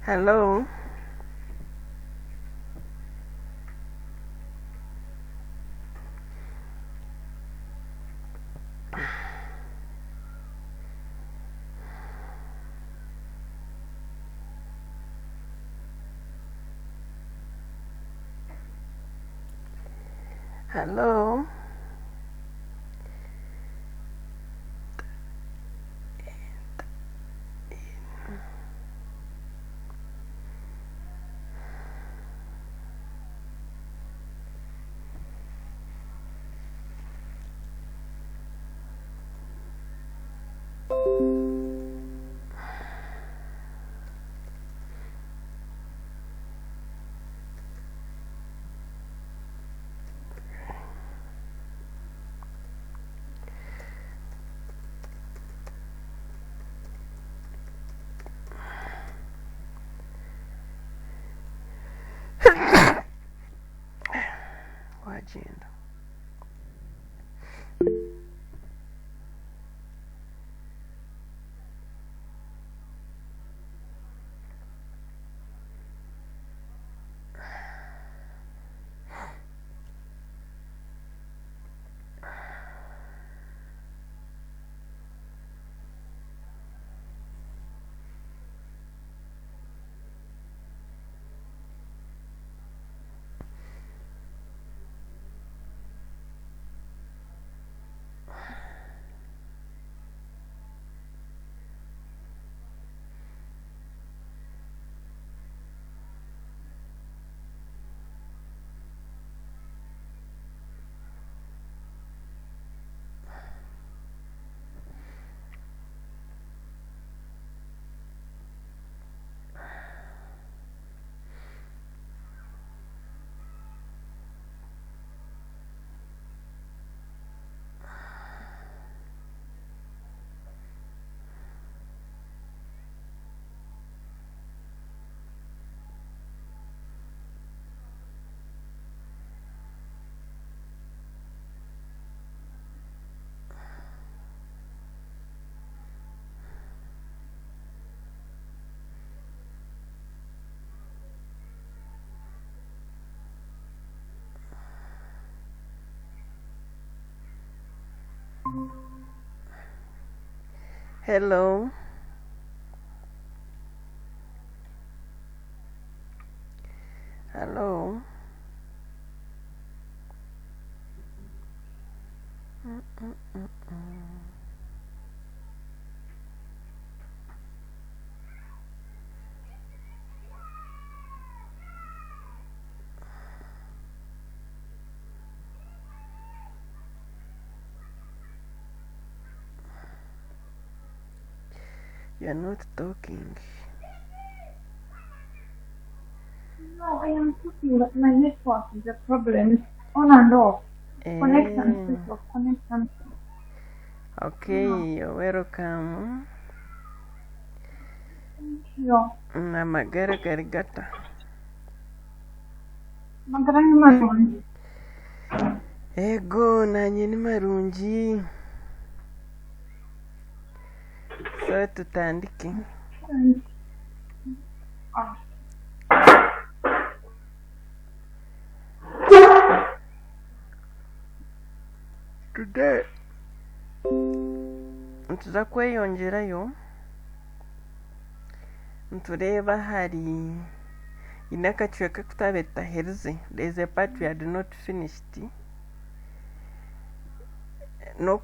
Hello. Hello. Wagenda. Hello. Hello. You're not talking. No, I am talking, but my network is a problem. It's on and off. Connection, switch off, connection. Okay, you're welcome. Thank you. Namagara garigata. Magara ni marungi. Ego nanye ni marungi. So tutandike. Today tuza kweyongerayo ntureba hari inakacweka kutabetaherize. There's a part we had not finished. No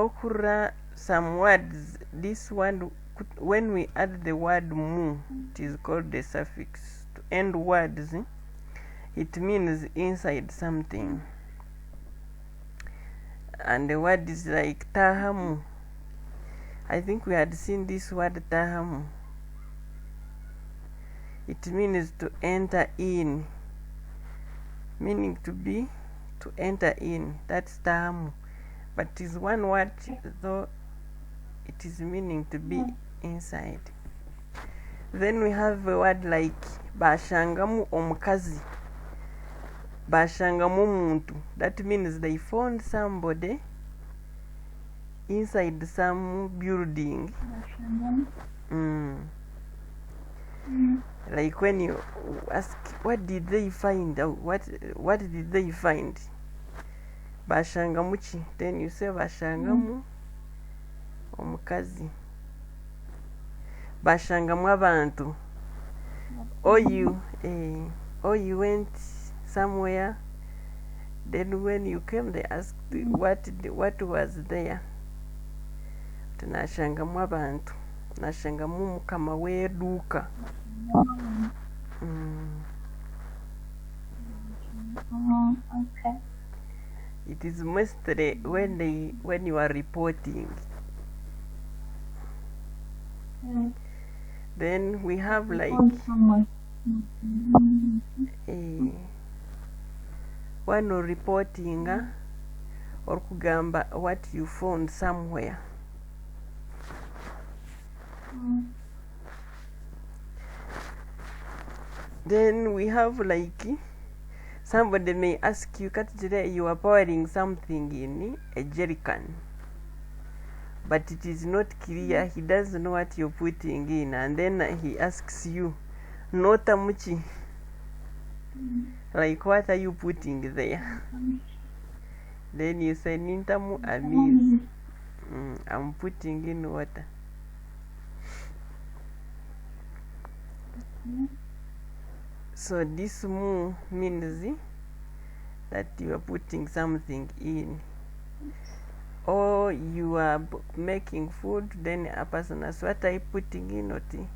kura some words. This one, when we add the word mu, it is called the suffix. To end words, it means inside something. And the word is like tahamu. I think we had seen this word tahamu. It means to enter in, meaning to enter in. That's tahamu. But it is one word, though it is meaning to be inside. Then we have a word like bashangamu omukazi. Bashangamu muntu. That means they found somebody inside some building. Like when you ask what did they find out, what did they find, bashanga muki, then you say bashangamu omukazi, bashangamu abantu, or you went somewhere, then when you came they asked what was there, tunashangamu abantu, nashangamu mukama w'eduuka. Okay. It is mostly when you are reporting. Then we have like when you're reporting or kugamba what you found somewhere. Then we have like somebody may ask you, today you are pouring something in a jerrycan, but it is not clear, he doesn't know what you're putting in, and then he asks you, nota muchi, like what are you putting there? Then you say, nintamu amiz, I'm putting in water. So this mu means that you are putting something in, or you are making food, then a person asks, what are you putting in? Oti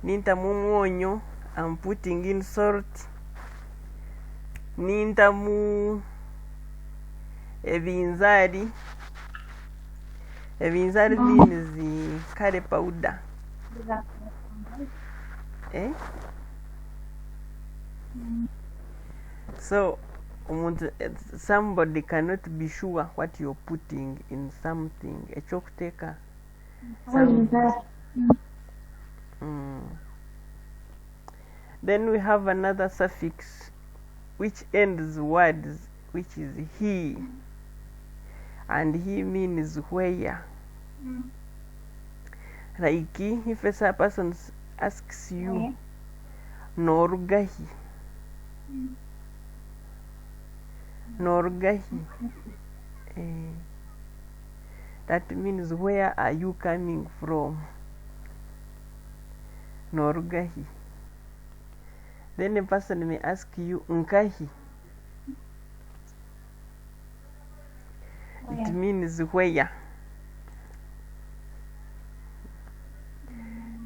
nintamu mwonyo, I'm putting in salt. Nintamu ebinzari means curry powder. So somebody cannot be sure what you're putting in something. A chalk taker. Then we have another suffix which ends words, which is he, and he means where. Like if a person asks you, Norgahi. That means where are you coming from? Norgahi. Then a person may ask you, Nkahi. It means where.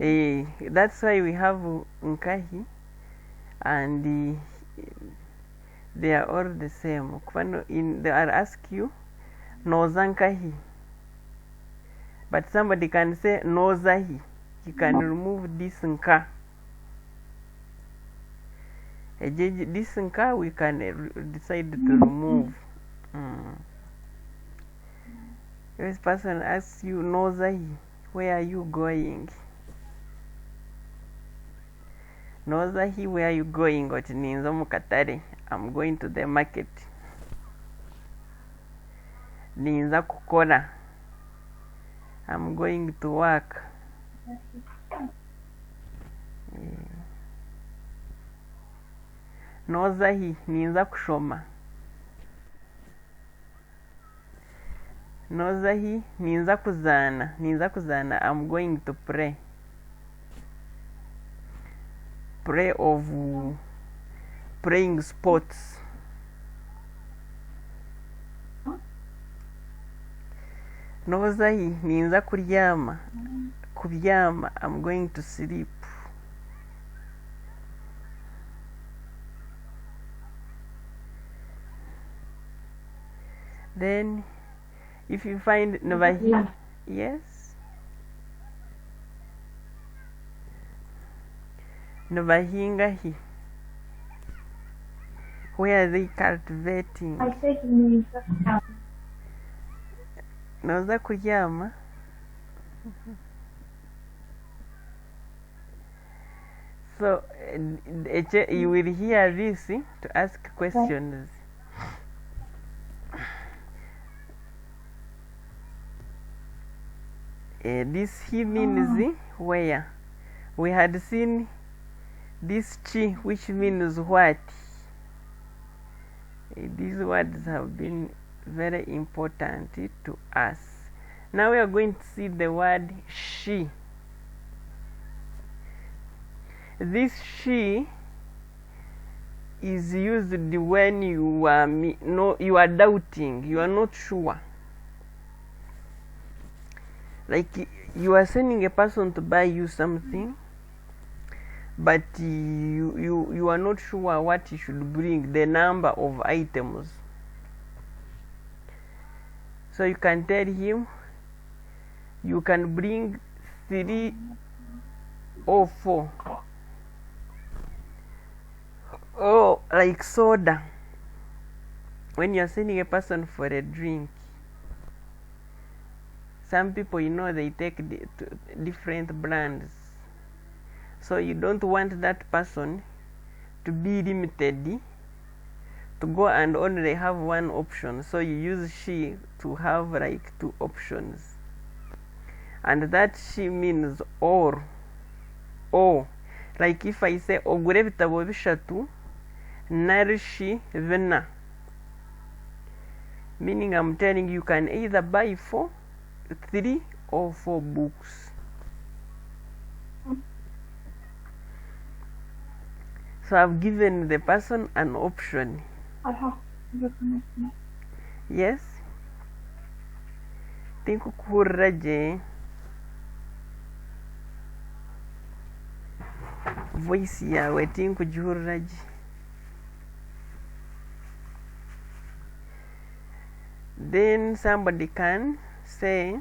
That's why we have Nkahi, and they are all the same. They are ask you Nozankahi, but somebody can say Nozahi. You can remove this nka. This nka we can decide to remove. This person asks you Nozahi, where are you going? Nozahi, where are you going? Mukatare, I'm going to the market. Ninza kukora, I'm going to work. Nozahi, ninza kushoma. Nozahi, ninza kuzana, I'm going to pray. Pray of praying sports. Nozahi, ninza kuryama. I'm going to sleep. Then if you find Novahi, yes, Novahingahi, where are they cultivating? I said me. Noza kuryama. So you will hear this to ask questions. This he means where. We had seen this chi, which means what. These words have been very important to us. Now we are going to see the word she. This she is used when you are doubting, you are not sure. Like you are sending a person to buy you something, but you are not sure what he should bring, the number of items. So you can tell him you can bring 3 or 4. Oh, like soda. When you are sending a person for a drink, some people, they take different brands. So you don't want that person to be limited to go and only have one option. So you use she to have like 2 options. And that she means or. Like if I say ogure bitabo bishatu narishi vena, meaning I'm telling you can either buy 3 or 4 books. So I've given the person an option. I have to recognize me. Yes. Think kuraje. Voice yawe think juraje. Then somebody can say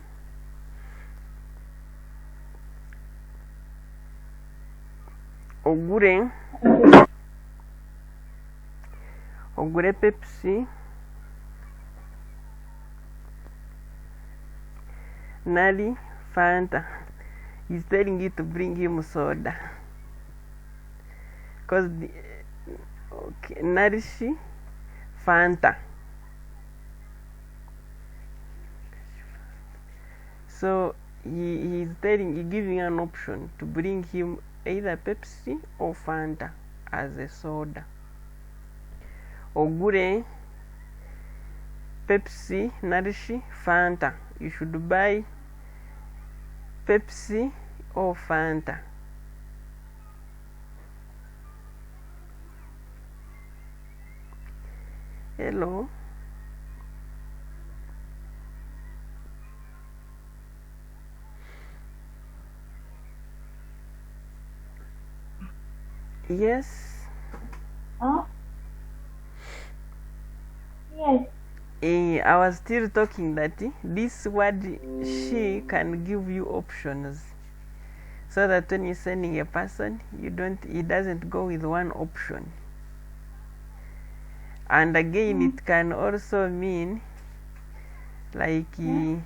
ogure Pepsi nali Fanta. He's telling you to bring him soda, because narishi Fanta. So he's giving an option to bring him either Pepsi or Fanta as a soda. Ogure Pepsi narishi Fanta. You should buy Pepsi or Fanta. Hello. Yes. Huh? Yes. I was still talking that this word she can give you options, so that when you're sending a person, it doesn't go with one option. And again, it can also mean like it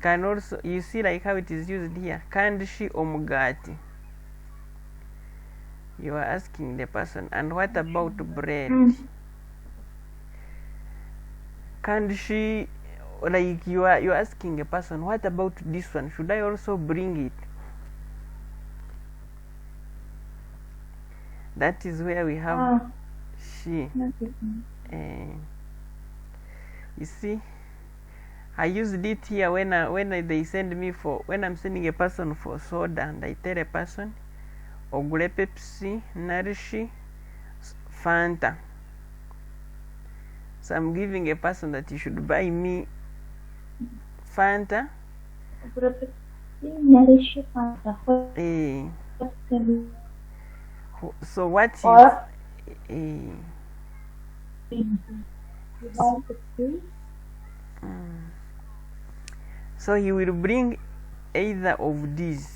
can also, you see like how it is used here, kandishi omugati. You are asking the person, and what about bread? Can't she, like you're asking a person, what about this one? Should I also bring it? That is where we have she. You see, I used it here when they send me when I'm sending a person for soda, and I tell a person ogure Pepsi narishi Fanta. So I'm giving a person that you should buy me Fanta. So what is so he will bring either of these.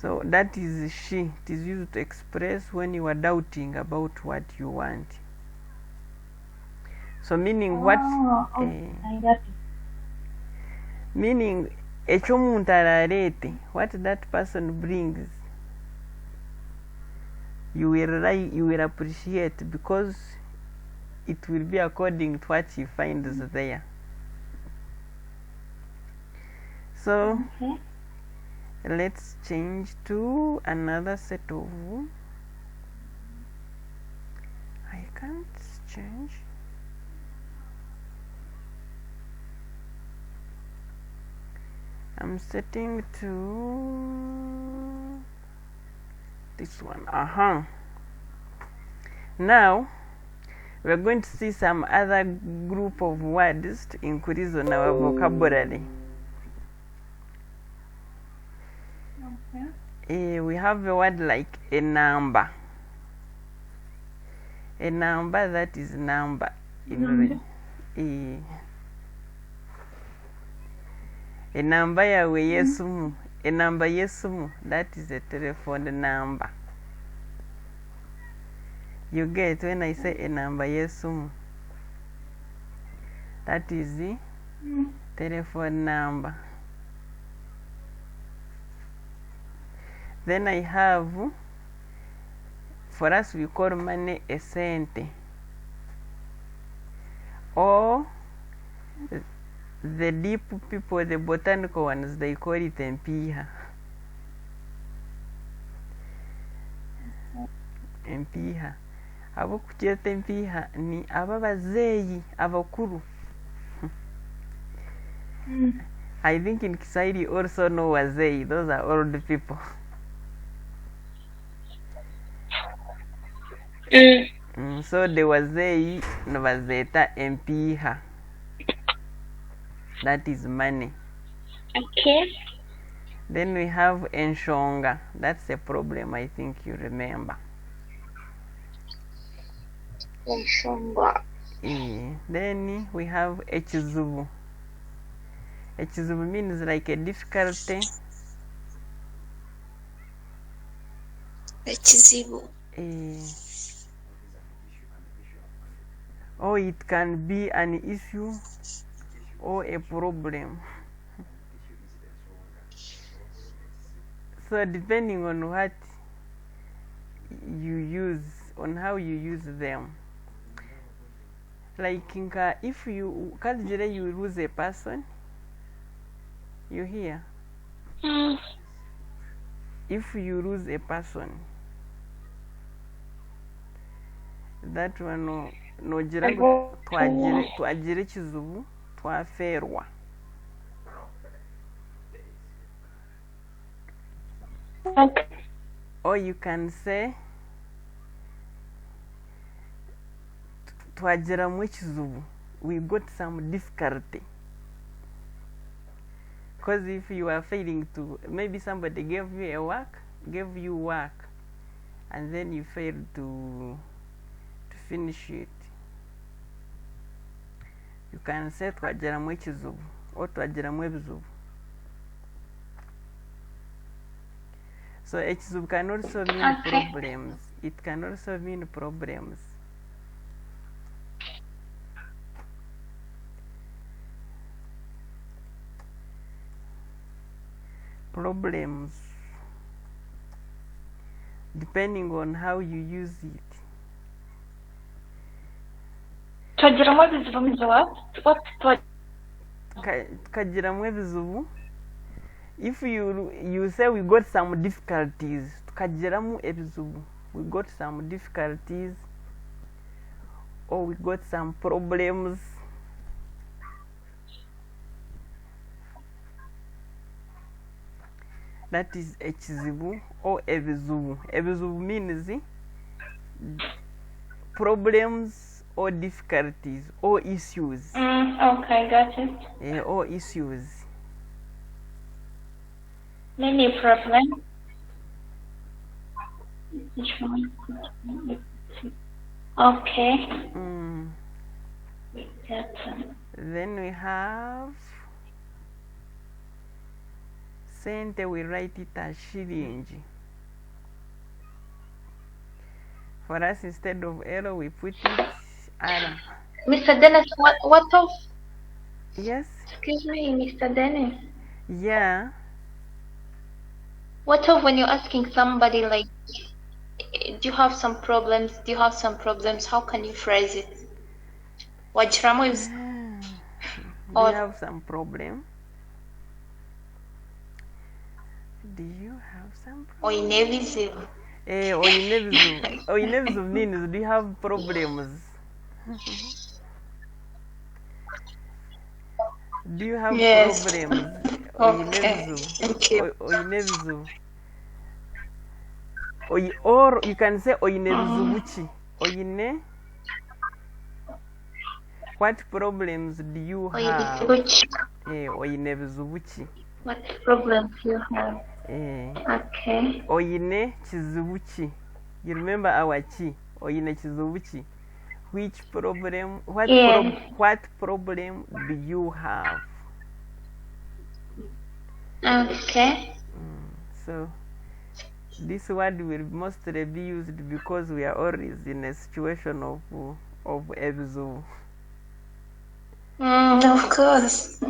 So that is she. It is used to express when you are doubting about what you want. So meaning what? Meaning what that person brings, you will appreciate, because it will be according to what he finds there. So let's change to another set of, I can't change. I'm setting to this one. Now we're going to see some other group of words to increase on our vocabulary. We have a word like a number. A number, that is number in a number yawe yesumu. A number yesumu, that is a telephone number. You get when I say a number yesumu, that is the telephone number. Then I have, for us we call money a cente, or the deep people, the botanical ones, they call it empiha. Empiha. Abo kucheta empiha ni aba bazeyi abakuru. I think in Kiswahili also know wazei, those are old people. So the wazei nabazeta empiha. That is money. Okay. Then we have enshonga. That's a problem, I think you remember. Enshonga. Then we have echizubu. Echizubu means like a difficulty. Echizibu. Or it can be an issue or a problem. So depending on what you use, on how you use them. Like if you lose a person, you hear? If you lose a person, that one no jira twagire kizubu twaferwa. Okay. Or you can say twagira mu kizubu, we got some difficulty. Because if you are failing to, maybe somebody gave you work, and then you failed to finish it, you can say twagira mu kizubu or twagira mu ebizubu. So ekizubu can also mean problems. It can also mean problems. Problems, depending on how you use it. Twagira ebizubu means what? Twagira ebizubu. If you say we got some difficulties, tukagiramu ebizubu, we got some difficulties, or we got some problems. That is ekizibu or ebizubu. Ebizubu means problems or difficulties or issues. Okay, got it. Or issues. Many problems. Okay. Then we have sente, we write it as shilingi. For us, instead of L, we put it R. Mr. Dennis, what of? Yes? Excuse me, Mr. Dennis. Yeah. What of when you're asking somebody like, do you have some problems? Do you have some problems? How can you phrase it? wagiramu Do you have some problem? Do you have some problem? oyina ebizibu. Oyina ebizibu means do you have problems? Do you have Yes. problems? Okay. Thank you. Oyina ebizibu. Or you can say oyina ebizibu ki? Oyine. What problems do you have? Oyine ebizibu ki? What problems you have? Okay. Oyine kizibu ki? You remember our chi? Oyine kizibu ki? Which problem? What problem do you have? Okay. So this word will mostly be used because we are always in a situation of ebizibu. Of course.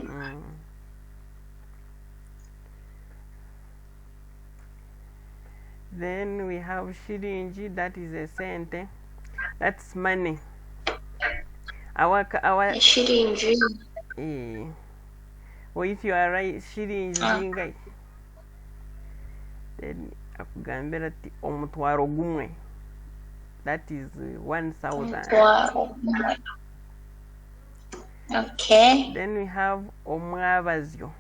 Then we have shiringi, that is a sente. That's money. Our Shiringi. Or if you are right, shiringi then akugambira ati omutwaro gumwe. That is 1,000. Okay. Then we have omwabazyo.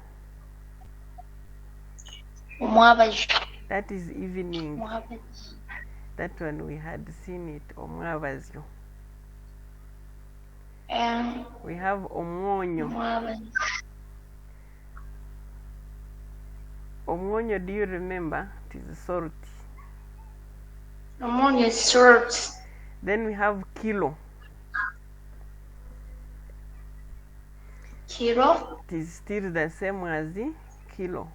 Omwabazyo. That is evening. That one we had seen it, omwabazyo. We have omwonyo. Omwonyo, do you remember? It is salt. Omwonyo is salt. Then we have kilo. Kilo? It is still the same as the kilo.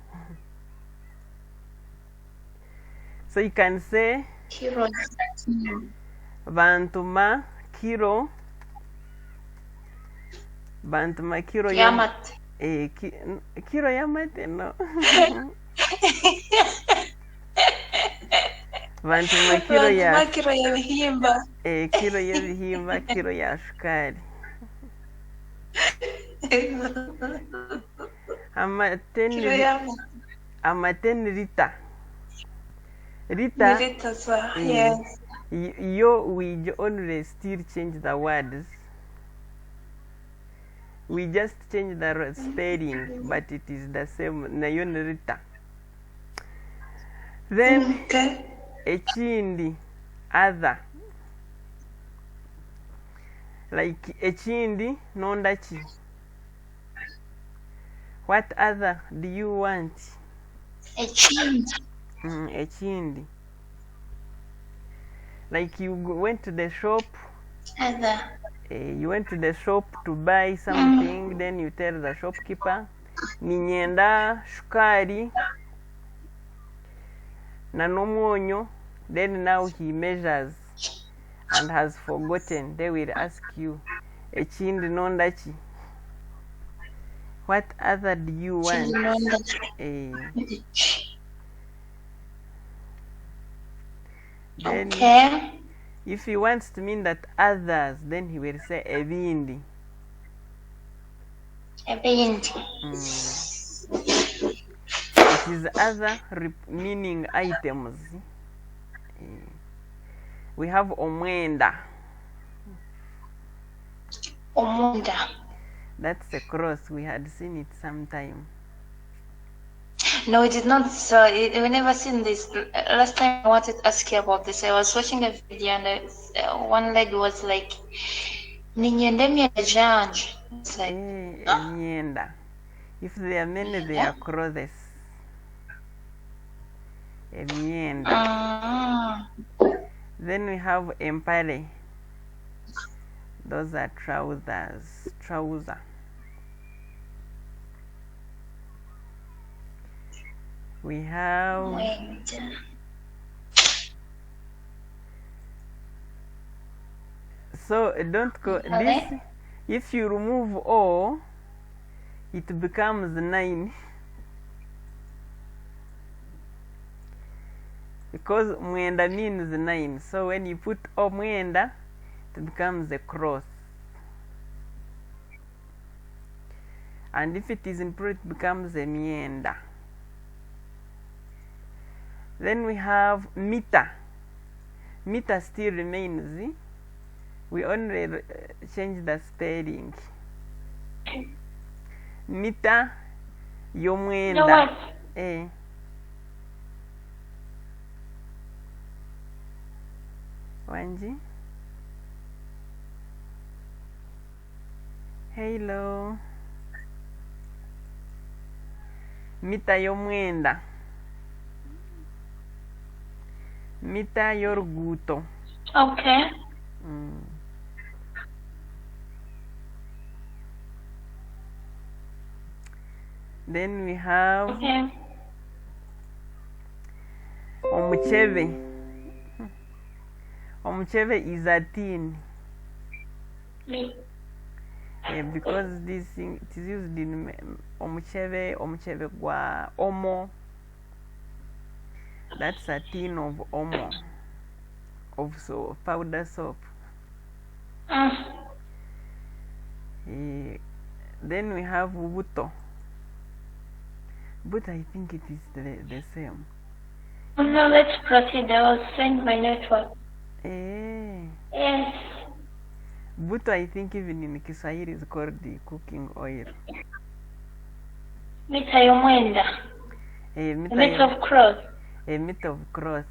So you can say kilo. Bantuma kilo. Bantuma kilo Yamat. Kilo yamat, no. Bantuma kilo ya. Kilo ya bihimba. Kilo ya bihimba, kilo ya shukari. Amaten Rita. Rita, yes. We only still change the words. We just change the spelling, but it is the same. Nayon Rita. Then, echindi, other. Like echindi, nondachi. What other do you want? Echindi. Echindi. Like you went to the shop. Other. You went to the shop to buy something, then you tell the shopkeeper, ninyenda shukari na nomwonyo. Then now he measures and has forgotten. They will ask you, echindi nondachi. What other do you want? Then, okay. If he wants to mean that others, then he will say ebindi. Ebindi. It is other meaning items. We have omwenda. Omwenda. That's a cross. We had seen it sometime. No, we did not. We never seen this. Last time I wanted to ask you about this. I was watching a video and one lady was like, "Ninyende judge." It's like, if they are many, they are crosses. Then we have empire. Those are trousers. Trouser. We have so don't go this. If you remove O, it becomes 9 because mwenda means 9. So when you put O mwenda, it becomes a cross. and if it is in plural it becomes a myenda. Then we have meter. Meter still remains. We only change the spelling. Meter yomwenda. You know what? Wanji? Hello. Mita yomwenda. Mita yorguto. Okay. Then we have omucheve. Omucheve is a tin. Because this thing it is used in omucheve gwa omo. That's a tin of omo, of powder soap. Then we have buto. But I think it is the same. No, let's proceed. I will send my network. Yes. Buto, I think even in Kiswahili is called the cooking oil. Mita yomwenda. Meat of cross. Meat of cross.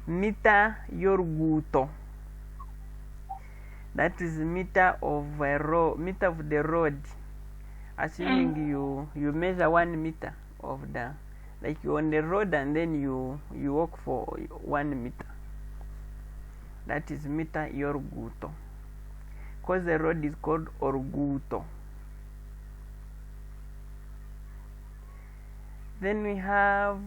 Mita yorguto. That is meter of meter of the road. Assuming you measure 1 meter of the, like you're on the road and then you walk for 1 meter. That is meter yorguto. Because the road is called orguto. Then we have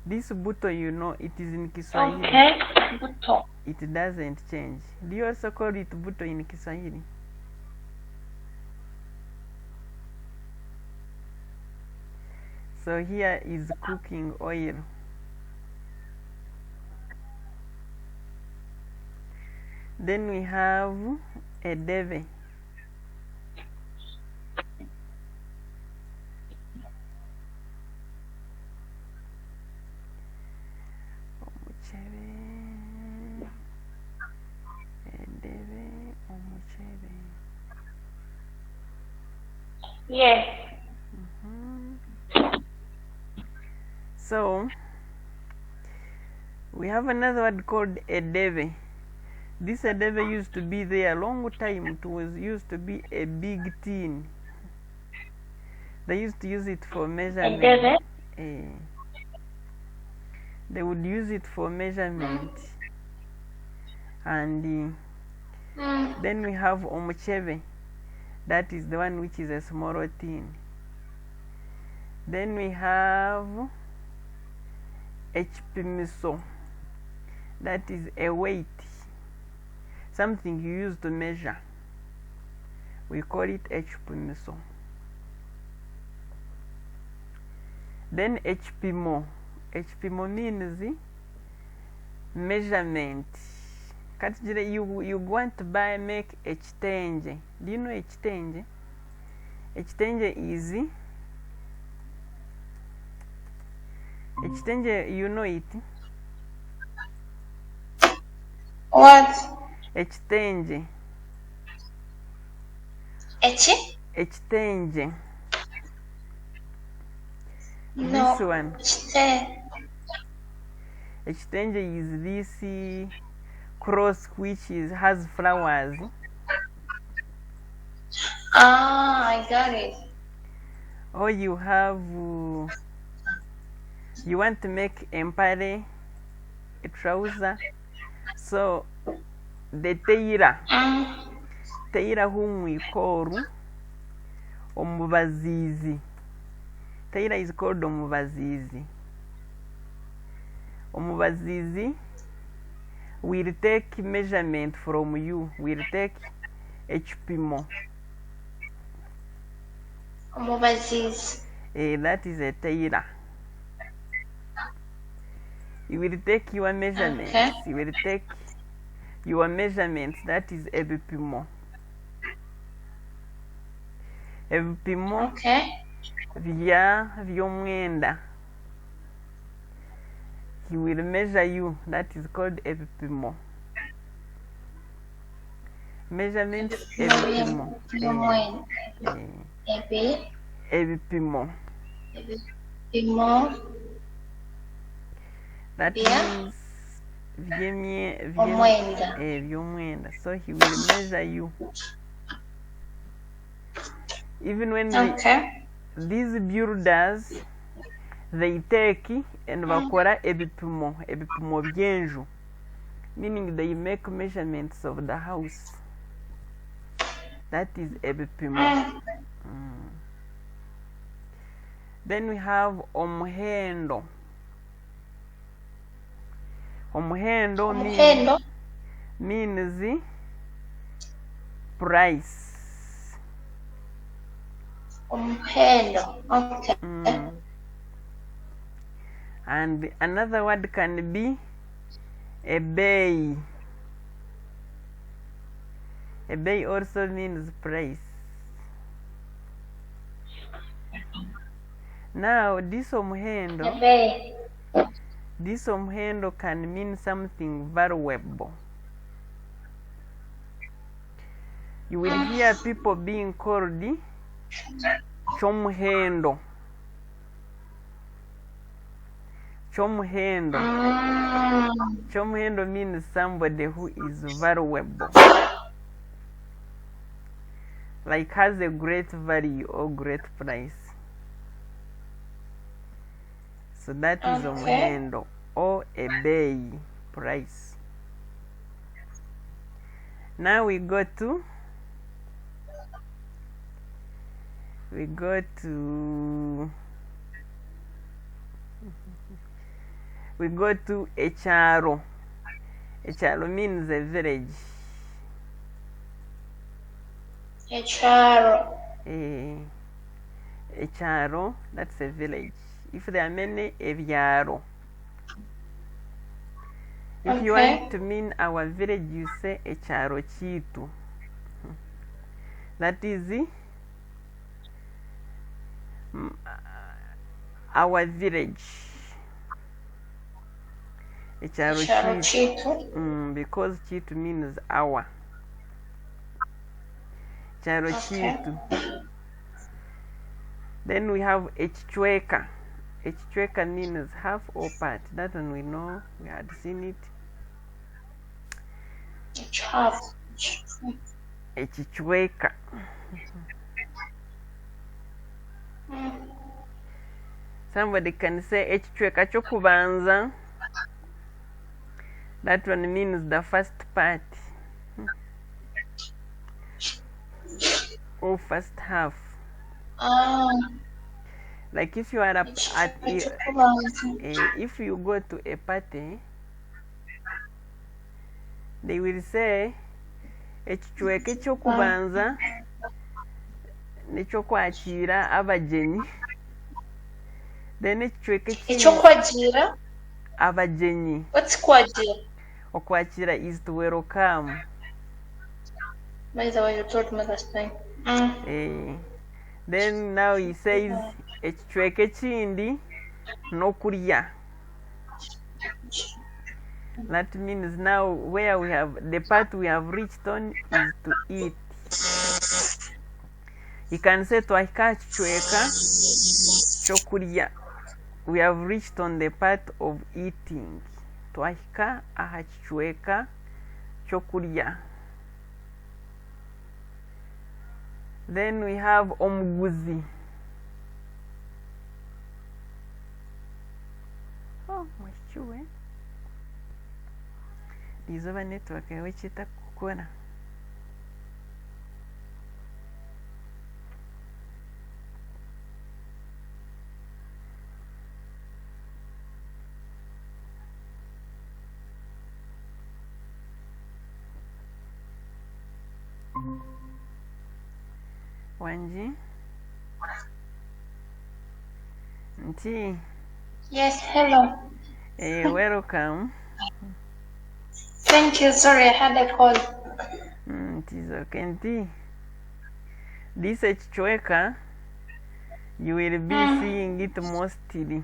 this buto, you know, it is in Kiswahili. Okay, buto. It doesn't change. Do you also call it buto in Kiswahili? So here is cooking oil. Then we have a deve. Yes. So we have another word called edeve. This edeve used to be there a long time. It was used to be a big tin. They used to use it for measurement. They would use it for measurement. And then we have omucheve. That is the one which is a smaller tin. Then we have hpimiso. That is a weight, something you use to measure. We call it hpimiso. Then hpimo. Hpimo means measurement. You want to make ekitenje. Do you know ekitenje? Ekitenje is ekitenje, you know it? What? Ekitenje. Ekitenje. No. This one. Ekitenje is this cross which has flowers. I got it. Or you have you want to make empire, a trouser. So the teira whom we call omubazizi. Teira is called omubazizi. Omubazizi will take measurement from you. Will take hpimo. Omubazizi. That is a teira. You will take your measurements. Okay. You will take your measurements. That is ebipimo. Ebipimo Okay. vy'omwenda. He will measure you. That is called ebipimo. Measurements ebipimo. Ebipimo. That means vy'omwenda. So he will measure you. Even when these builders, they take and bakora ebipimo by'enju, meaning they make measurements of the house. That is ebipimo. Then we have omuhendo. Omuhendo means price. Omuhendo. Okay. And another word can be ebei. Ebei also means price. Now this omuhendo can mean something valuable. You will hear people being called chomuhendo. Chomuhendo means somebody who is valuable, like has a great value or great price. So that is omuhendo or a bay, price. Now we go to echaro. Echaro means a village. Echaro, that's a village. If there are many, evyaro. If you want to mean our village, you say echaro chitu. That is our village. Echaro chitu. Because chitu means our. Echaro chitu. Then we have echichweka. Echichweka means half or part. That one we know, we had seen it. Echichweka. Somebody can say echichweka chokubanza. That one means the first part. Or first half. Like if you are if you go to a party, they will say ekichweka ekyokubanza nekyokwakira abagenyi. Then ekichweka ekyokwakira abagenyi. What's kwakira? Okwakira is to welcome. By the way, you told me last time. Then now he says ekichweka ekindi n'okulya. That means now where we have the part we have reached on is to eat. You can say twahika kichweka ky'okulya. We have reached on the part of eating. Twahika aha kichweka ky'okulya. Then we have omuguzi. Oh, mwachiwe. Izoba network yawe chita kukona. Wanji? Nti? Yes, hello. Welcome. Thank you. Sorry, I had a call. It is okay. This Chweka, you will be seeing it mostly.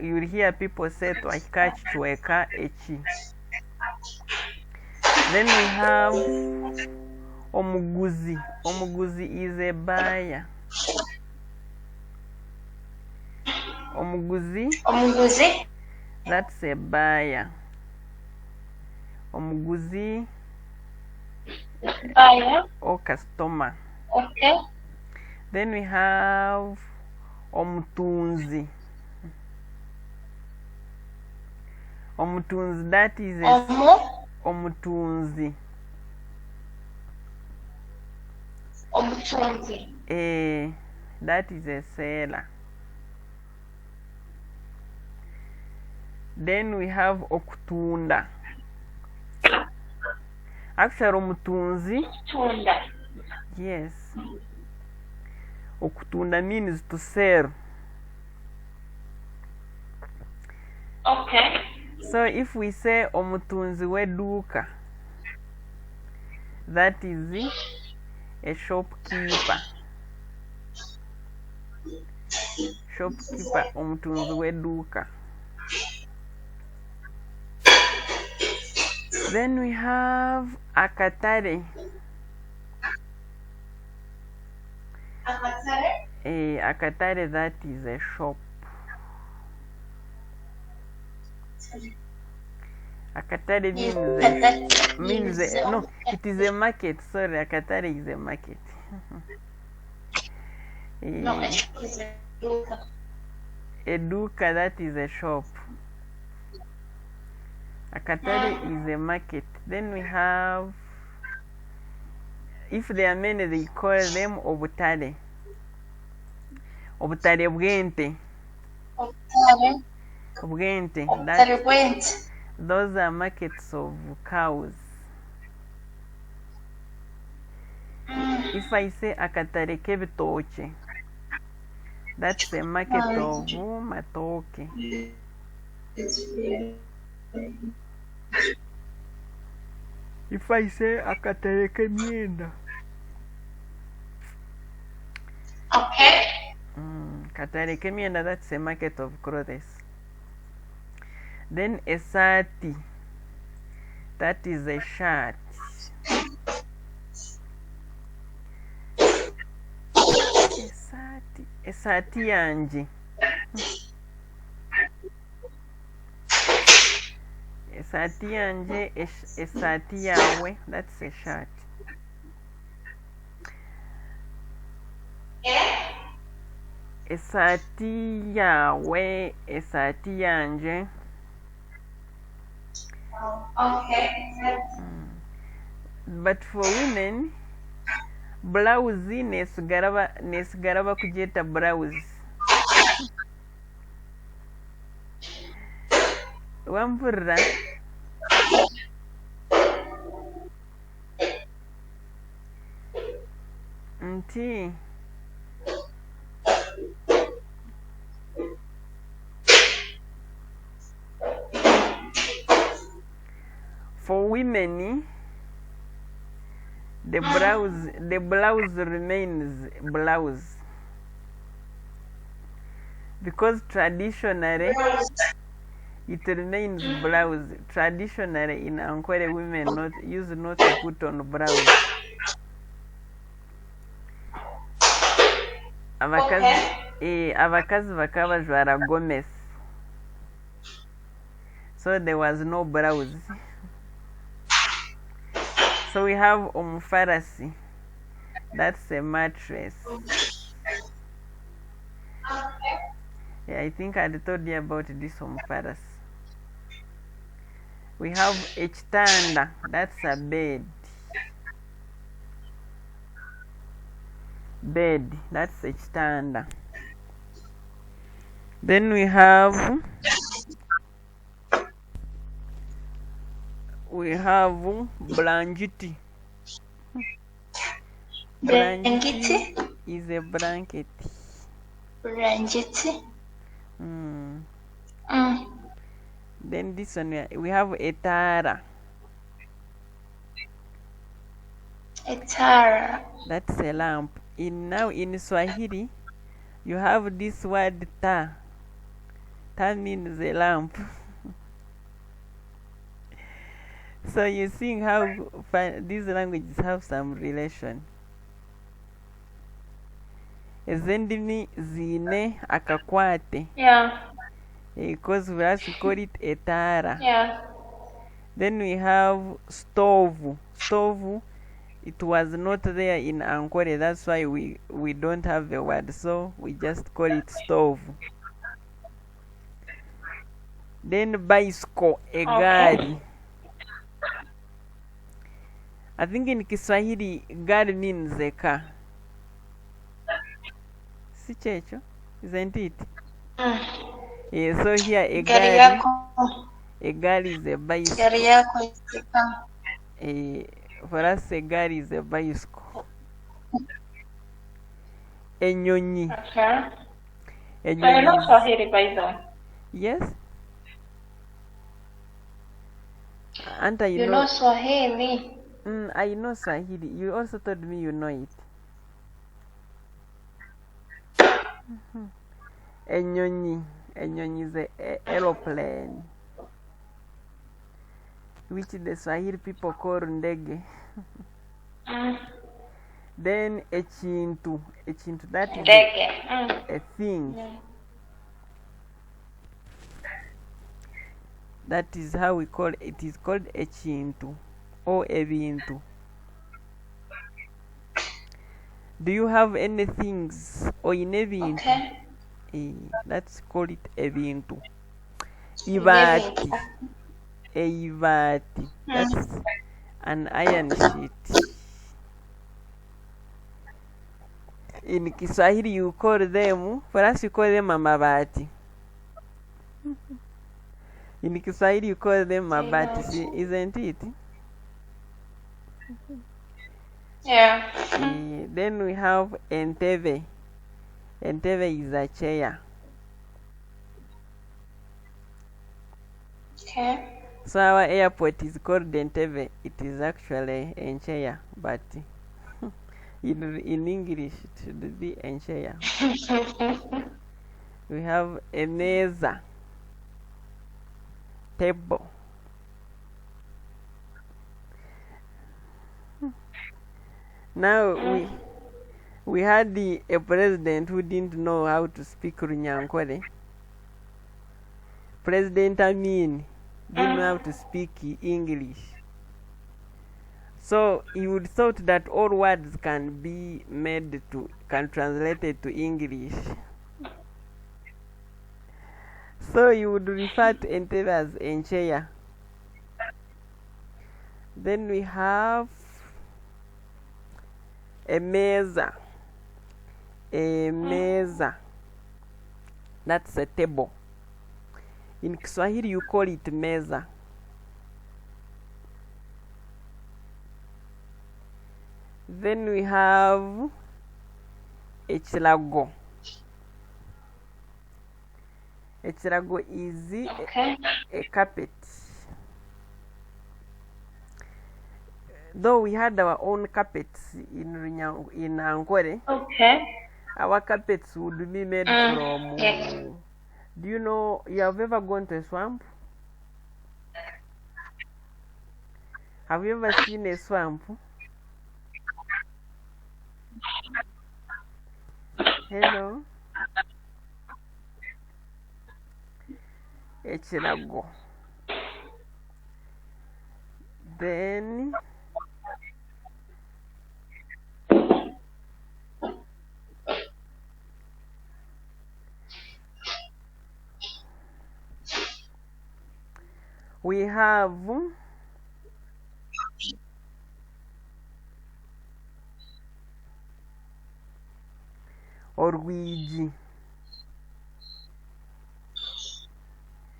You will hear people say to catch Chweka echi. Then we have Omuguzi. Omuguzi is a buyer. Omuguzi, that's a buyer. Omuguzi, buyer or customer. Okay. Then we have Omutunzi. Omutunzi, that is a Omutunzi. That is a seller. Then we have Okutunda. Actually, Omutunzi. Yes. Okutunda means to sell. Okay. So if we say Omutunzi weduka, that is a shopkeeper. Shopkeeper, Omutunzi weduka. Then we have Akatare. Akatare, that is a shop. Akatare means no, it is a market. Sorry, Akatare is a market. No, it is a duka. A duka, that is a shop. Akatare is a market. Then we have, if there are many, they call them Obutare. Obutare Bwente. Bwente. Those are markets of cows. If I say Akatare Kebitoche, that's a market of matoke. If I say Akatare Kemienda. Okay. Akatare Kemienda, that's a market of clothes. Then Esati, that is a shirt. Esati yanje. Esati yanje, esati yawe, that's a shirt. Esati yawe, esati yanje. Okay. But for women, blouse nesigaraba kujeta blouse. Wampurra. Nti. For women, the blouse remains blouse, because traditionally it remains blouse. Traditionally in Ankole, women used not to put on blouse. Abakazi bakabajwara gomes, so there was no blouse. So we have Omufarasi, that's a mattress. Yeah, I think I told you about this Omufarasi. We have Echitanda, that's a bed. Bed, that's Echitanda. Then we have Blanketi. Blanketi is a blanket. Blanketi. Then this one we have etara. Etara. That's a lamp. Now in Swahili, you have this word ta. Ta means a lamp. So you see how these languages have some relation. Ezendimi zine akakwate. Yeah. Because we have to call it etara. Yeah. Then we have stove. Stove, it was not there in Ankole, that's why we don't have the word, so we just call it stove. Then bicycle, egari. Okay. I think in Kiswahili, gari means a car. Si checho, isn't it? Yeah, so here egari is a bicycle. Gari yako is a car. For us, egari is a bicycle. Enyonyi. Okay. So you know Enyonyi. Swahili by the way. Yes. Anta, You know Swahili. I know Swahili. You also told me you know it. Enyonyi. Enyonyi is a aeroplane, which the Swahili people call ndege. Then echintu. Echintu, that is a thing. Yeah. That is how we call it. It is called echintu or ebintu. Do you have any things or in ebintu? Okay. Let's call it ebintu. Ibati. Ibati. That's an iron sheet. In Kiswahili you call them, for us you call them mabati. In Kiswahili you call them mabati, isn't it? Yeah. Then we have enteve. Enteve is a chair. Okay. So our airport is called Enteve. It is actually Encheya, but in English it should be Encheya. We have a mesa, table. Now we had a president who didn't know how to speak Runyankore. President Amin didn't know how to speak English. So he would thought that all words can translated to English. So you would refer to Entebbe as Encheya. Then we have a mesa. A mesa. That's a table. In Kiswahili you call it meza. Then we have a chilago. A chilago is a carpet. Though we had our own carpets in Ankole, our carpets would be made from... Do you know, you have ever gone to a swamp? Have you ever seen a swamp? Hello? A chilago. Then we have Orwiji.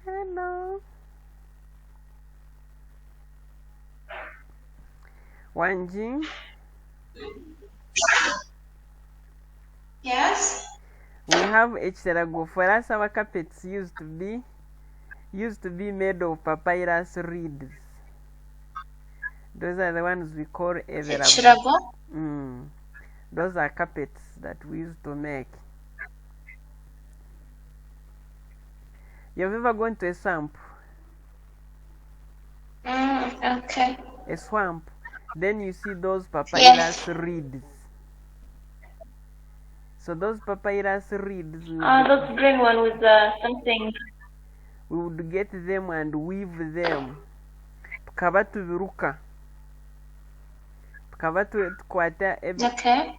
Hello. Wanji. Yes. We have echirago. For us, our carpets used to be made of papyrus reeds. Those are the ones we call echirago. Those are carpets that we used to make. You've ever gone to a swamp? Okay. A swamp. Then you see those papyrus reeds. So those papyrus reeds. Those green one with something. We would get them and weave them. Tukaba tubiruka. Tukaba tukwata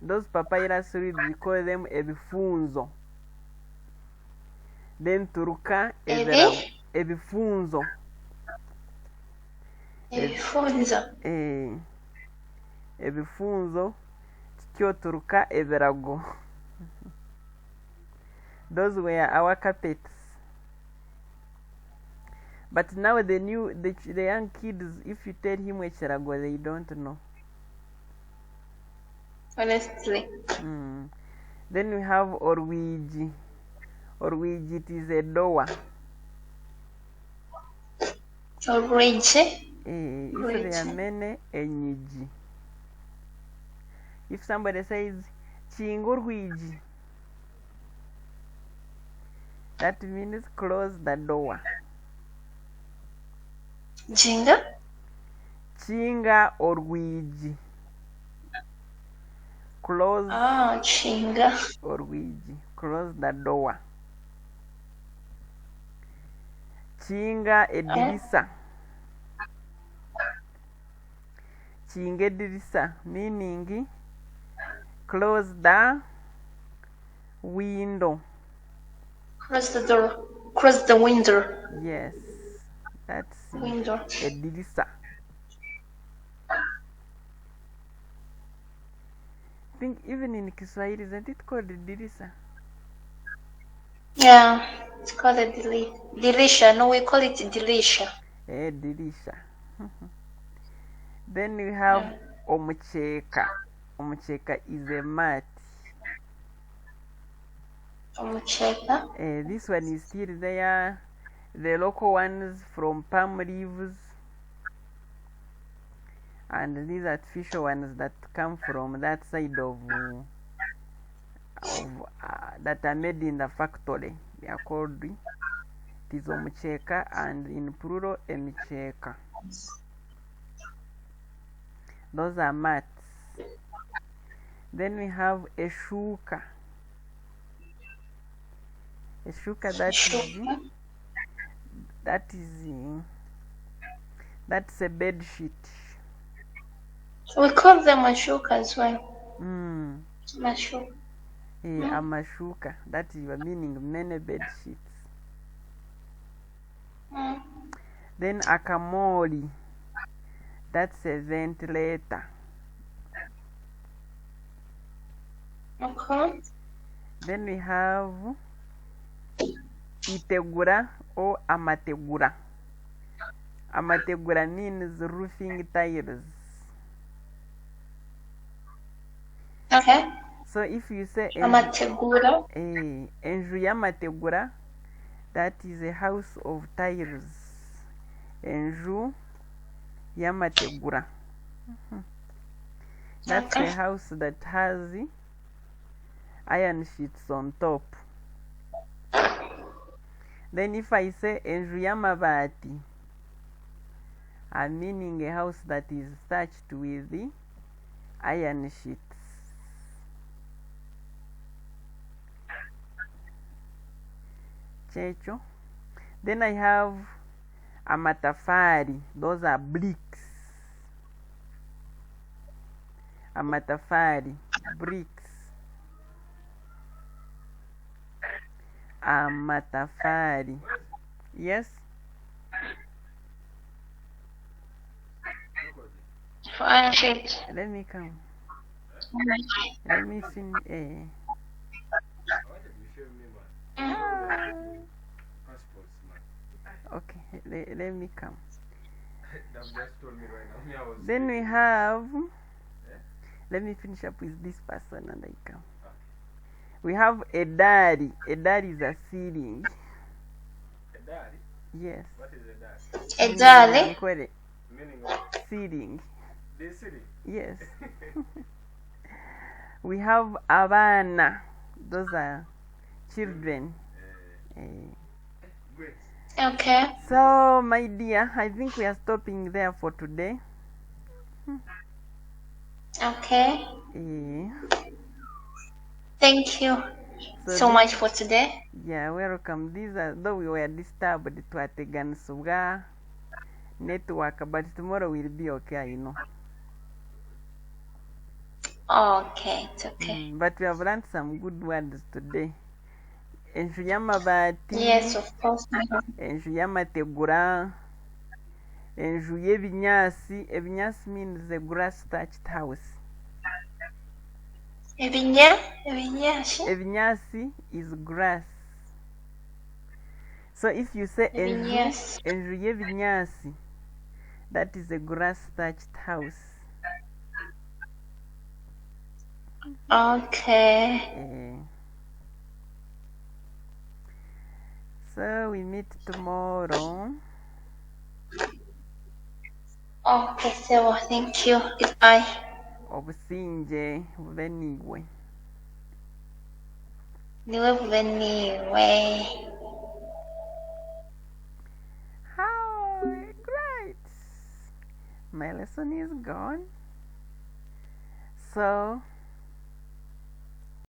those papyrus reeds, we call them ebifunzo. Then turuka ebifunzo. Ebifunzo tikyo turuka ebirago. Those were our carpets. But now the young kids, if you tell him echirago, they don't know. Honestly. Then we have orwiji. Orwiji, it is a door. Orwiji? If there are many, enyiji. If somebody says chingorwiji, that means close the door. Chinga orwiji. Close. Chinga. Orwiji. Close the door. Chinga edirisa. Chinga edirisa, meaning close the window. Close the door. Close the window. Yes, that's window. Edirisa. I think even in Kiswahili, isn't it called Edirisa? Yeah, it's called a dirisha. No, we call it dirisha. Dirisha. Then we have omucheka. Omucheka is a mat. This one is still there. The local ones from palm leaves, and these artificial ones that come from that side of that are made in the factory. They are called omucheka, and in plural emicheka. Those are mats. Then we have a shuka. A shuka, that's a bed sheet. We call them a shuka as well. Mashuka. A mashuka. That is meaning many bed sheets. Then a kamori. That's a ventilator. Okay. Then we have itegura or amategura. Amategura means roofing tiles. Okay. So if you say amategura, enju y'amategura, that is a house of tiles. Enju y'amategura. That's a house that has iron sheets on top. Then if I say enju y'amabati, I'm meaning a house that is thatched with the iron sheets. Checho. Then I have amatafari. Those are bricks. Amatafari, bricks. Amatafari. Yes? Let me come. Let me finish. Okay, let me come. Then we have, let me finish up with this person and I come. We have a daddy. A daddy is a ceiling. A daddy? Yes. What is a daddy? A darling. Meaning what? Ceiling. This city? Yes. We have abana. Those are children. Great. Okay. So, my dear, I think we are stopping there for today. Okay. Eh, Thank you so this- much for today. Yeah, welcome. These are, though we were disturbed to Ategansuga network, but tomorrow will be okay, I know. Okay, it's okay. But we have learned some good words today. Enju y'amabati, Yes, of course. enju y'amategura, enju y'ebinyaasi. Ebinyaasi means a grass thatched house. Ebinyashi. Ebinyaasi is grass. So if you say Ebinyaasi. enju y'ebinyaasi, that is a grass thatched house. Okay. So we meet tomorrow. Okay, so thank you. Goodbye. Obusinje bubeniigwe. Niwe bubeniwe. How great! My lesson is gone. So